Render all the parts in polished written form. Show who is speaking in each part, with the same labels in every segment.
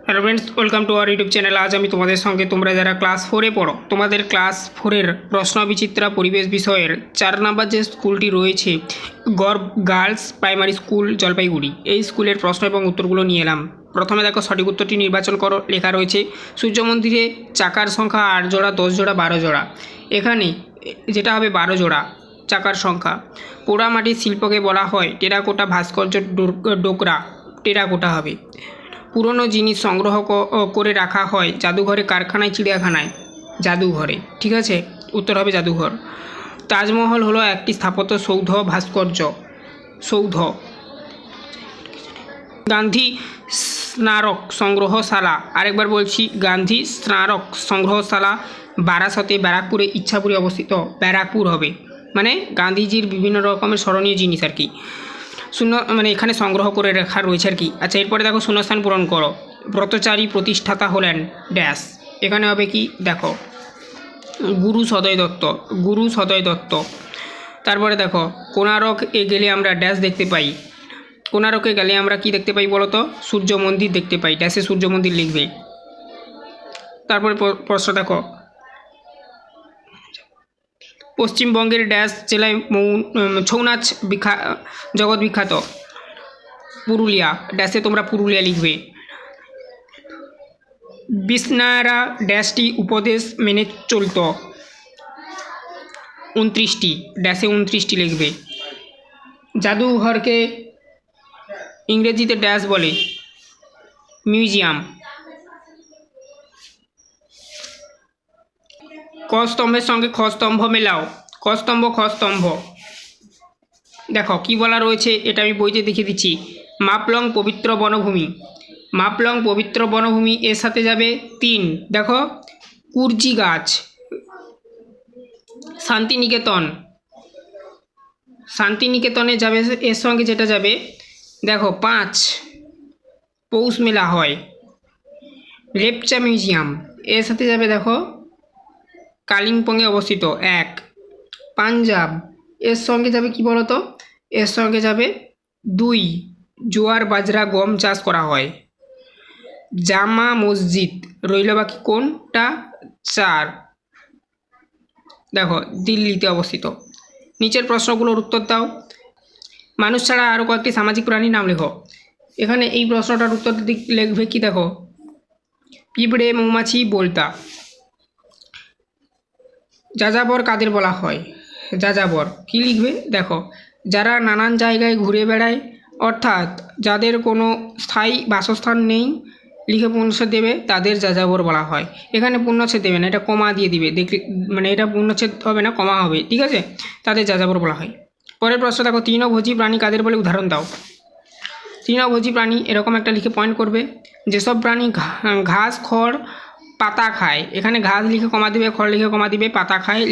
Speaker 1: Hello friends, welcome to our YouTube channel. আজ আমি তোমাদের সঙ্গে তোমরা যারা ক্লাস 4-এ পড়ো, তোমাদের ক্লাস 4-এর প্রশ্ন বিচিত্রা পরিবেশ বিষয়ের 4 নম্বর যে স্কুলটি রয়েছে গার্লস প্রাইমারি স্কুল জলপাইগুড়ি, এই স্কুলের প্রশ্ন এবং উত্তরগুলো নিয়ে এলাম। প্রথমে দেখো, সঠিক উত্তরটি নির্বাচন করো। লেখা রয়েছে সূর্য মন্দিরে চাকার সংখ্যা 8 জোড়া, 10 জোড়া, 12 জোড়া। এখানে যেটা হবে 12 জোড়া চাকার সংখ্যা। পোড়ামাটির শিল্পকে বলা হয় টেরাকোটা ভাস্কর্য ডোকরা, টেরাকোটা হবে। পুরনো জিনিস সংগ্রহ করে রাখা হয় জাদুঘরে, কারখানায়, চিড়িয়াখানায়। জাদুঘরে, ঠিক আছে, উত্তর হবে জাদুঘর। তাজমহল হলো একটি স্থাপত্য সৌধ ভাস্কর্য, সৌধ। গান্ধী স্মারক সংগ্রহশালা, আরেকবার বলছি, গান্ধী স্মারক সংগ্রহশালা বারাসতে, ব্যারাকপুরে, ইচ্ছাপুরে অবস্থিত। ব্যারাকপুর হবে, মানে গান্ধীজির বিভিন্ন রকমের স্মরণীয় জিনিস আর কি শূন্য, মানে এখানে সংগ্রহ করে রাখা রয়েছে আর কি। আচ্ছা, এরপরে দেখো শূন্যস্থান পূরণ করো। ব্রতচারী প্রতিষ্ঠাতা হলেন ড্যাশ, এখানে হবে কি দেখো, গুরু সদয় দত্ত, গুরু সদয় দত্ত। তারপরে দেখো, কোণারক এ গেলে আমরা ড্যাশ দেখতে পাই। কোণারকে গেলে আমরা কি দেখতে পাই বলো তো? সূর্য মন্দির দেখতে পাই। ড্যাশে সূর্য মন্দির লিখবে। তারপরে প্রশ্ন দেখো, পশ্চিমবঙ্গের ড্যাশ জেলায় ছৌ নাচ জগৎ বিখ্যাত। পুরুলিয়া, ড্যাশে তোমরা পুরুলিয়া লিখবে। বিষ্ণারা ড্যাশটি উপদেশ মেনে চলত। 29টি, ড্যাশে 29টি লিখবে। জাদুঘরকে ইংরেজিতে ড্যাশ বলে? মিউজিয়াম। ক স্তম্ভের সঙ্গে খ স্তম্ভ মেলাও। ক স্তম্ভ, খ স্তম্ভ। দেখো কি বলা রয়েছে, এটা আমি বইতে দেখিয়ে দিচ্ছি। মাপলং পবিত্র বনভূমি, মাপলং পবিত্র বনভূমি, এর সাথে যাবে 3। দেখো, কুরজি গাছ। শান্তিনিকেতন, শান্তিনিকেতনে যাবে, এর সঙ্গে যেটা যাবে দেখো 5, পৌষ মেলা হয়। লেপচা মিউজিয়াম, এর সাথে যাবে দেখো কালিম্পংয়ে অবস্থিত 1। পাঞ্জাব, এর সঙ্গে যাবে কি বলতো? এর সঙ্গে যাবে 2, জোয়ার বাজরা গম চাষ করা হয়। জামা মসজিদ রইল বাকি কোনটা? 4। দেখো দিল্লিতে অবস্থিত। নিচের প্রশ্নগুলোর উত্তর দাও। মানুষ ছাড়া আরও কয়েকটি সামাজিক প্রাণীর নাম লেখো। এখানে এই প্রশ্নটার উত্তর লিখবে কি দেখো, পিঁপড়ে, মৌমাছি, বোলতা। যাযাবর কাদের বলা হয়? যাযাবর কি লিখবে দেখো, যারা নানান জায়গায় ঘুরে বেড়ায়, অর্থাৎ যাদের কোনো স্থায়ী বাসস্থান নেই, লিখে পূর্ণচ্ছেদ দেবে, তাদের যাযাবর বলা হয়। এখানে পূর্ণচ্ছেদ দেবে না, এটা কমা দিয়ে দিবে, দেখলে মানে এটা পূর্ণচ্ছেদ হবে না, কমা হবে, ঠিক আছে, তাদের যাযাবর বলা হয়। পরের প্রশ্ন দেখো, তৃণভোজী প্রাণী কাদের বলে? উদাহরণ দাও। তৃণভোজী প্রাণী এরকম একটা লিখে পয়েন্ট করবে, যেসব প্রাণী ঘাস, খড়, পাতা খায়। এখানে ঘাস লিখে কমা দিবে, খড় লিখে কমা দিবে, পাতা খায়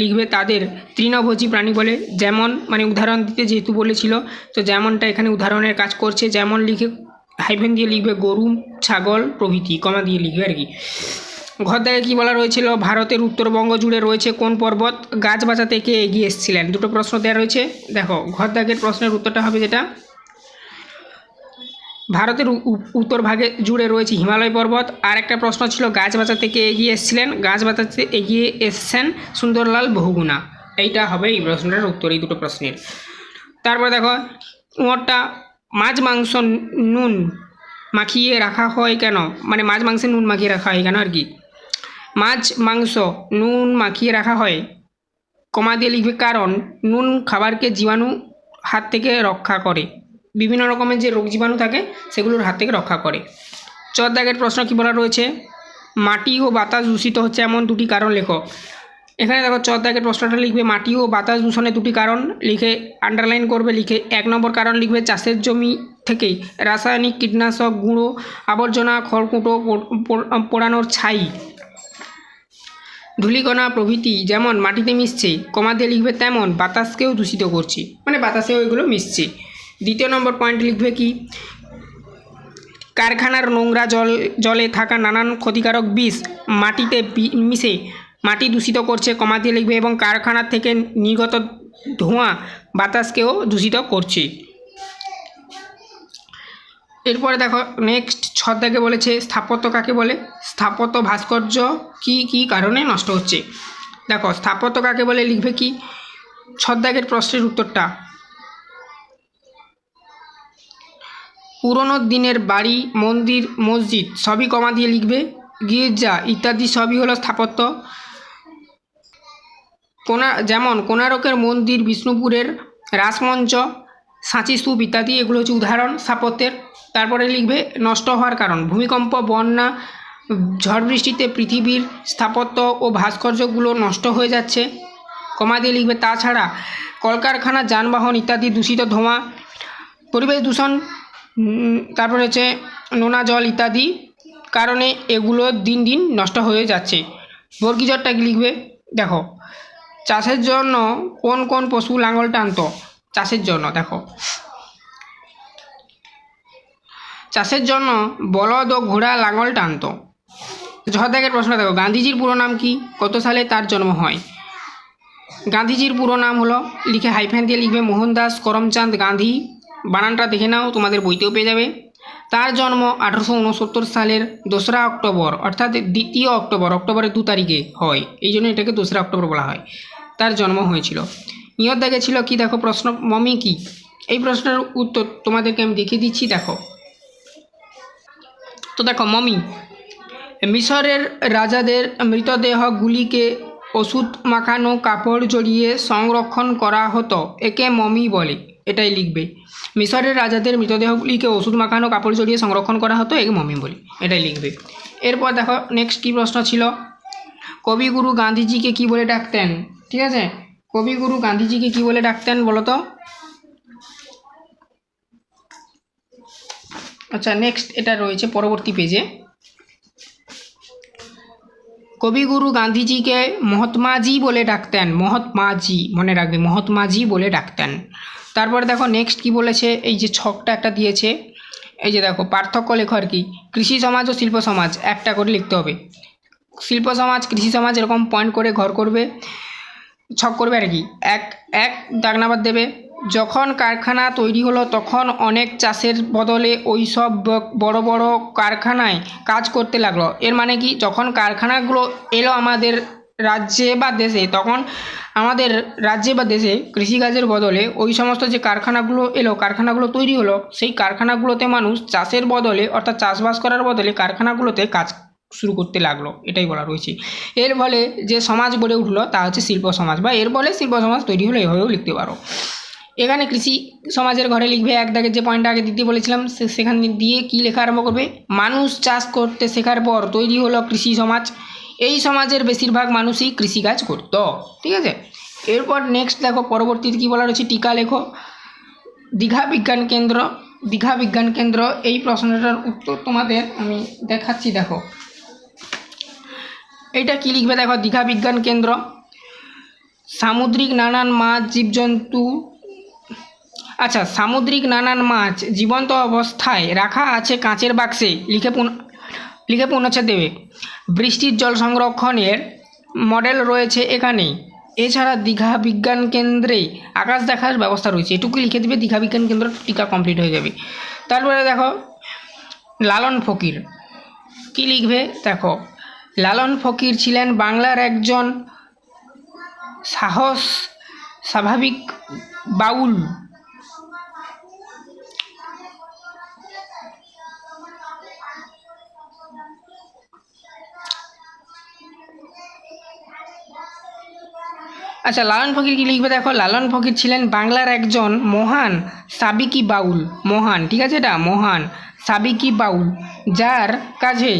Speaker 1: লিখবে তাদের তৃণভোজী প্রাণী বলে। যেমন, মানে উদাহরণ দিতে যেহেতু বলেছিল, তো যেমনটা এখানে উদাহরণের কাজ করছে। যেমন লিখে হাইফেন দিয়ে লিখবে, গরু, ছাগল প্রভৃতি, কমা দিয়ে লিখবে আর কি। ঘর দেখে কী বলা রয়েছিল? ভারতের উত্তরবঙ্গ জুড়ে রয়েছে কোন পর্বত? গাছ বাঁচাতে কে এগিয়ে এসেছিলেন? দুটো প্রশ্ন দেওয়া রয়েছে। দেখো ঘর দাগের প্রশ্নের উত্তরটা হবে যেটা, ভারতের উত্তর ভাগে জুড়ে রয়েছে হিমালয় পর্বত। আর একটা প্রশ্ন ছিল, গাছ বাঁচাতে কে এগিয়ে এসেছিলেন? গাছ বাঁচাতে এগিয়ে এসছেন সুন্দরলাল বহুগুণা। এইটা হবে এই প্রশ্নটার উত্তর, এই দুটো প্রশ্নের। তারপরে দেখো, উঁয়োরটা মাছ মাংস নুন মাখিয়ে রাখা হয় কেন? মানে মাছ মাংসে নুন মাখিয়ে রাখা হয় কেন আর কি। মাছ মাংস নুন মাখিয়ে রাখা হয়, কমা দিয়ে লিখবে কারণ নুন খাবারকে জীবাণু হাত থেকে রক্ষা করে। বিভিন্ন রকমের যে রোগ জীবাণু থাকে সেগুলোর হাত থেকে রক্ষা করে। চর দাগের প্রশ্ন কি বলা রয়েছে? মাটি ও বাতাস দূষিত হচ্ছে এমন 2টি কারণ লেখো। এখানে দেখো চর দাগের প্রশ্নটা লিখবে, মাটি ও বাতাস দূষণের 2টি কারণ, লিখে আন্ডারলাইন করবে। লিখে 1 নম্বর কারণ লিখবে, চাষের জমি থেকে রাসায়নিক কীটনাশক, গুঁড়ো আবর্জনা, খড়কুটো পোড়ানোর ছাই, ধূলিকণা প্রভৃতি যেমন মাটিতে মিশছে, কমা দিয়ে লিখবে তেমন বাতাসকেও দূষিত করছে, মানে বাতাসেও এগুলো মিশছে। 2 নম্বর পয়েন্ট লিখবে কি, কারখানার নোংরা জলে থাকা নানান ক্ষতিকারক বিষ মাটিতে মিশে মাটি দূষিত করছে, কমা দিয়ে লিখবে, এবং কারখানা থেকে নির্গত ধোঁয়া বাতাসকেও দূষিত করছে। এরপরে দেখো নেক্সট ছদাকে বলেছে স্থাপত্য কাকে বলে। স্থাপত্য ভাস্কর্য কি কি কারণে নষ্ট হচ্ছে। দেখো স্থাপত্য কাকে বলে লিখবে কি ছদাকের প্রশ্নের উত্তরটা পুরনো দিনের বাড়ি, মন্দির, মসজিদ সবই কমা দিয়ে লিখবে। গির্জা ইত্যাদি সবই হলো স্থাপত্য। যেমন কোণারকের মন্দির, বিষ্ণুপুরের রাসমঞ্চ, সাঁচি স্তূপ ইত্যাদি এগুলো হচ্ছে উদাহরণ স্থাপত্যের। তারপরে লিখবে নষ্ট হওয়ার কারণ ভূমিকম্প, বন্যা, ঝড় বৃষ্টিতে পৃথিবীর স্থাপত্য ও ভাস্কর্যগুলো নষ্ট হয়ে যাচ্ছে, কমা দিয়ে লিখবে। তাছাড়া কলকারখানা, যানবাহন ইত্যাদি দূষিত ধোঁয়া, পরিবেশ দূষণ, তারপরে হচ্ছে নোনা জল ইত্যাদি কারণে এগুলো দিন দিন নষ্ট হয়ে যাচ্ছে। বর্গীজরটা কি লিখবে। দেখো চাষের জন্য কোন কোন পশু লাঙল টানতো। চাষের জন্য দেখো চাষের জন্য বলদ ও ঘোড়া লাঙল টানতো। ছদাকের প্রশ্ন দেখো গান্ধীজির পুরো নাম কি, কত সালে তার জন্ম হয়। গান্ধীজির পুরো নাম হলো লিখে হাইফেন দিয়ে লিখবে মোহনদাস করমচাঁদ গান্ধী। বানানটা দেখে নাও, তোমাদের বইতেও পেয়ে যাবে। তার জন্ম 1869 সালের 2রা অক্টোবর, অর্থাৎ দ্বিতীয় অক্টোবর, অক্টোবরের 2 তারিখে হয়, এই জন্য এটাকে 2রা অক্টোবর বলা হয়। তার জন্ম হয়েছিল। নিয়ত দাগে ছিল কি দেখো প্রশ্ন মমি কি। এই প্রশ্নের উত্তর তোমাদেরকে আমি দেখিয়ে দিচ্ছি। দেখো তো দেখো মমি মিশরের রাজাদের মৃতদেহগুলিকে ওষুধ মাখানো কাপড় জড়িয়ে সংরক্ষণ করা হতো, একে মমি বলে, এটাই লিখবে। মিশরের রাজাদের মৃতদেহগুলিকে ওষুধ মাখানো কাপড় জড়িয়ে সংরক্ষণ করা হতো, একে মমি বলে, এটাই লিখবে। এরপর দেখো নেক্সট কী প্রশ্ন ছিল, কবিগুরু গান্ধীজিকে কি বলে ডাকতেন। ঠিক আছে, কবিগুরু গান্ধীজিকে কি বলে ডাকতেন বলো তো। আচ্ছা নেক্সট এটা রয়েছে পরবর্তী পেজে। কবিগুরু গান্ধীজিকে মহাত্মাজি বলে ডাকতেন, মহাত্মাজি মনে রাখবে, মহাত্মাজি বলে ডাকতেন। তারপরে দেখো নেক্সট কি বলেছে, এই যে ছকটা একটা দিয়েছে, এই যে দেখো পার্থক্য লেখো আর কি, কৃষি সমাজ ও শিল্প সমাজ একটা করে লিখতে হবে। শিল্প সমাজ, কৃষি সমাজ এরকম পয়েন্ট করে ঘর করবে, ছক করবে আর কি। এক এক দাগ নাম্বার দেবে। যখন কারখানা তৈরি হলো তখন অনেক চাষের বদলে ওই সব বড় বড় কারখানায় কাজ করতে লাগলো। এর মানে কি, যখন কারখানাগুলো এলো আমাদের রাজ্যে বা দেশে, তখন আমাদের রাজ্যে বা দেশে কৃষিকাজের বদলে ওই সমস্ত যে কারখানাগুলো এলো, কারখানাগুলো তৈরি হলো, সেই কারখানাগুলোতে মানুষ চাষের বদলে অর্থাৎ চাষবাস করার বদলে কারখানাগুলোতে কাজ শুরু করতে লাগলো, এটাই বলা রয়েছে। এর ফলে যে সমাজ গড়ে উঠলো তা হচ্ছে শিল্প সমাজ, বা এর ফলে শিল্প সমাজ তৈরি হলো, এভাবেও লিখতে পারো। এখানে কৃষি সমাজের ঘরে লিখবে এক দাগে যে পয়েন্টটা আগে দিতে বলেছিলাম, সেখানে দিয়ে কি লেখা আরম্ভ করবে, মানুষ চাষ করতে শেখার পর তৈরি হলো কৃষি সমাজ। এই সমাজের বেশিরভাগ মানুষই কৃষিকাজ করত। ঠিক আছে, এরপর নেক্সট দেখো পরবর্তীতে কী বলা রয়েছে, টিকা লেখো। দীঘা বিজ্ঞান কেন্দ্র, দীঘা বিজ্ঞান কেন্দ্র, এই প্রশ্নটার উত্তর তোমাদের আমি দেখাচ্ছি। দেখো এইটা কি লিখবে, দেখো দীঘা বিজ্ঞান কেন্দ্র সামুদ্রিক নানান মাছ, জীবজন্তু, আচ্ছা সামুদ্রিক নানান মাছ জীবন্ত অবস্থায় রাখা আছে কাঁচের বাক্সে, লিখে পূর্ণচ্ছেদ দেবে। বৃষ্টির জল সংরক্ষণের মডেল রয়েছে এখানে। এছাড়া দীঘা বিজ্ঞান কেন্দ্রে আকাশ দেখার ব্যবস্থা রয়েছে, এটুকু লিখে দেবে, দীঘা বিজ্ঞান কেন্দ্র টিকা কমপ্লিট হয়ে যাবে। তারপরে দেখো লালন ফকির কি লিখবে, দেখো লালন ফকির ছিলেন বাংলার একজন স্বাভাবিক বাউল। আচ্ছা লালন ফকির কি লিখবে, দেখো লালন ফকির ছিলেন বাংলার একজন মহান সাবিকি বাউল, মহান, ঠিক আছে, এটা মহান সাবিকি বাউল, যার কাছে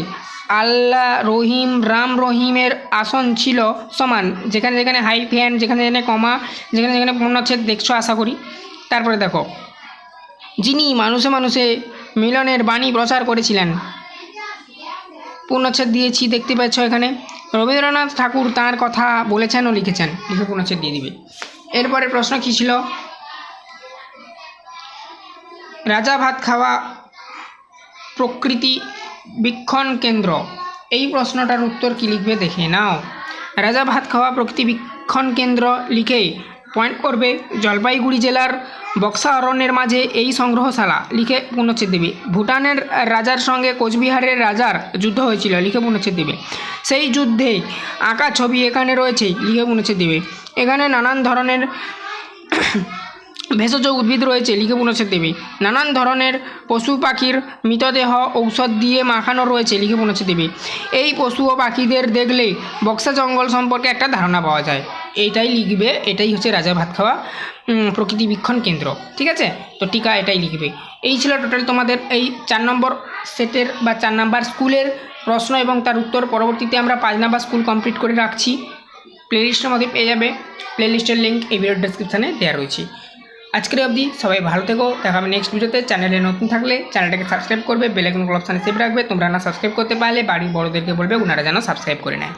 Speaker 1: আল্লাহ রহিম, রাম রহিমের আসন ছিল সমান। যেখানে যেখানে হাইফেন, যেখানে যেখানে কমা, যেখানে যেখানে পূর্ণচ্ছেদ দেখছো আশা করি। তারপরে দেখো যিনি মানুষে মানুষে মিলনের বাণী প্রচার করেছিলেন, পূর্ণচ্ছেদ দিয়েছি দেখতে পাচ্ছ এখানে। রবীন্দ্রনাথ ঠাকুর তাঁর কথা বলেছেন ও লিখেছেন, লিখে পূর্ণচ্ছেদ দিয়ে দিবে। এরপরে প্রশ্ন কী ছিল, রাজা ভাত খাওয়া প্রকৃতি বীক্ষণ কেন্দ্র, এই প্রশ্নটার উত্তর কী লিখবে দেখে নাও। রাজা ভাত খাওয়া প্রকৃতি বীক্ষণ কেন্দ্র লিখে পয়েন্ট করবে জলপাইগুড়ি জেলার বক্সা অরণ্যের মাঝে এই সংগ্রহশালা, লিখে পূর্ণচ্ছেদ দেবে। ভুটানের রাজার সঙ্গে কোচবিহারের রাজার যুদ্ধ হয়েছিল, লিখে পূর্ণচ্ছেদ দেবে। সেই যুদ্ধে আঁকা ছবি এখানে রয়েছে, লিখে পূর্ণচ্ছেদ দেবে। এখানে নানান ধরনের ভেষজ উদ্ভিদ রয়েছে, লিখে পূর্ণচ্ছেদ দেবে। নানান ধরনের পশু পাখির মৃতদেহ ঔষধ দিয়ে মাখানো রয়েছে, লিখে পূর্ণচ্ছেদ দেবে। এই পশু ও পাখিদের দেখলে বক্সা জঙ্গল সম্পর্কে একটা ধারণা পাওয়া যায়, এইটাই লিখবে। এটাই হচ্ছে রাজা ভাতখাওয়া প্রকৃতি বীক্ষণ কেন্দ্র, ঠিক আছে। তো টিকা এটাই লিখবে। এই ছিল টোটাল তোমাদের এই 4 নম্বর সেটের বা 4 নম্বর স্কুলের প্রশ্ন এবং তার উত্তর। পরবর্তীতে আমরা 5 নম্বর স্কুল কমপ্লিট করে রাখছি, প্লেলিস্টের মধ্যে পেয়ে যাবে। প্লেলিস্টের লিঙ্ক এই ভিডিওর ডেসক্রিপশানে দেওয়া রয়েছে। আজকের অবধি সবাই ভালো থেকো, দেখা হবে নেক্সট ভিডিওতে। চ্যানেলে নতুন থাকলে চ্যানেলটাকে সাবস্ক্রাইব করবে, বেল আইকন অপশানে সেভ রাখবে। তোমরা না সাবস্ক্রাইব করতে পারলে বাড়ির বড়োদেরকে বলবে ওনারা যেন সাবস্ক্রাইব করে নেয়।